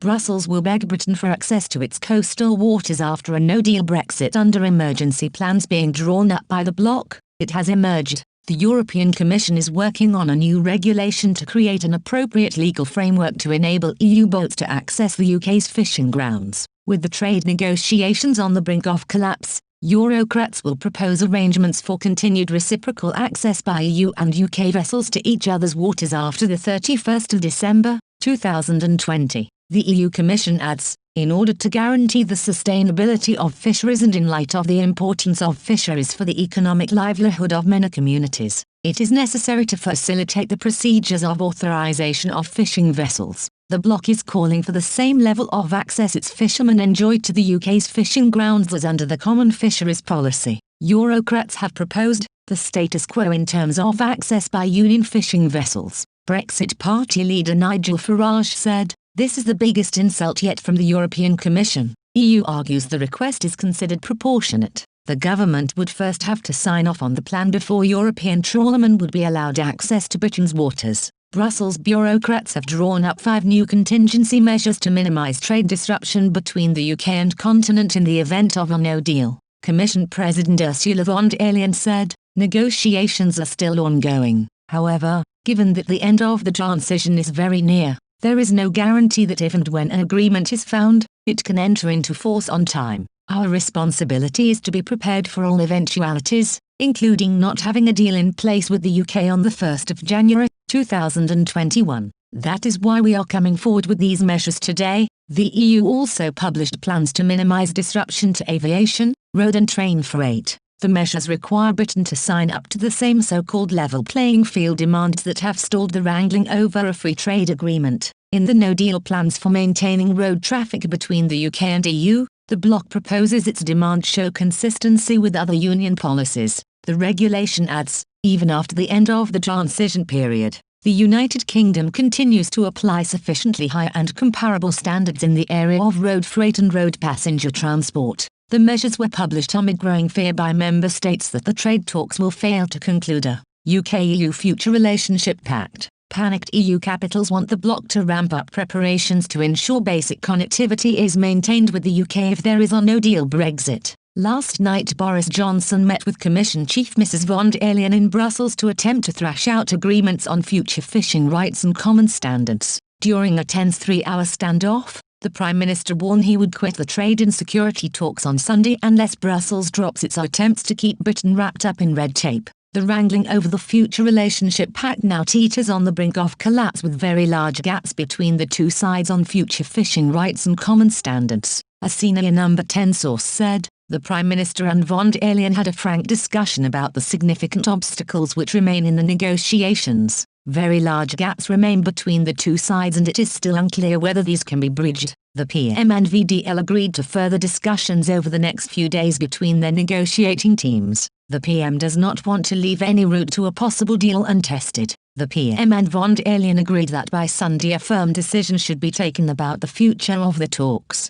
Brussels will beg Britain for access to its coastal waters after a no-deal Brexit. Under emergency plans being drawn up by the bloc, it has emerged. The European Commission is working on a new regulation to create an appropriate legal framework to enable EU boats to access the UK's fishing grounds. With the trade negotiations on the brink of collapse, Eurocrats will propose arrangements for continued reciprocal access by EU and UK vessels to each other's waters after the 31st of December, 2020. The EU Commission adds, in order to guarantee the sustainability of fisheries and in light of the importance of fisheries for the economic livelihood of many communities, it is necessary to facilitate the procedures of authorization of fishing vessels. The bloc is calling for the same level of access its fishermen enjoy to the UK's fishing grounds as under the Common Fisheries Policy. Eurocrats have proposed the status quo in terms of access by Union fishing vessels. Brexit Party leader Nigel Farage said, "This is the biggest insult yet from the European Commission." EU argues the request is considered proportionate. The government would first have to sign off on the plan before European trawlermen would be allowed access to Britain's waters. Brussels bureaucrats have drawn up 5 new contingency measures to minimise trade disruption between the UK and continent in the event of a no-deal. Commission President Ursula von der Leyen said, "Negotiations are still ongoing. However, given that the end of the transition is very near, there is no guarantee that if and when an agreement is found, it can enter into force on time. Our responsibility is to be prepared for all eventualities, including not having a deal in place with the UK on the 1st of January, 2021. That is why we are coming forward with these measures today." The EU also published plans to minimise disruption to aviation, road and train freight. The measures require Britain to sign up to the same so-called level playing field demands that have stalled the wrangling over a free trade agreement. In the no-deal plans for maintaining road traffic between the UK and EU, the bloc proposes its demands show consistency with other union policies. The regulation adds, even after the end of the transition period, the United Kingdom continues to apply sufficiently high and comparable standards in the area of road freight and road passenger transport. The measures were published amid growing fear by member states that the trade talks will fail to conclude a UK-EU Future Relationship Pact. Panicked EU capitals want the bloc to ramp up preparations to ensure basic connectivity is maintained with the UK if there is a no-deal Brexit. Last night Boris Johnson met with Commission Chief Mrs von der Leyen in Brussels to attempt to thrash out agreements on future fishing rights and common standards. During a tense 3-hour standoff, the Prime Minister warned he would quit the trade and security talks on Sunday unless Brussels drops its attempts to keep Britain wrapped up in red tape. The wrangling over the Future Relationship Pact now teeters on the brink of collapse with very large gaps between the two sides on future fishing rights and common standards. A senior Number 10 source said, the Prime Minister and von der Leyen had a frank discussion about the significant obstacles which remain in the negotiations. Very large gaps remain between the two sides and it is still unclear whether these can be bridged. The PM and VDL agreed to further discussions over the next few days between their negotiating teams. The PM does not want to leave any route to a possible deal untested. The PM and von der Leyen agreed that by Sunday a firm decision should be taken about the future of the talks.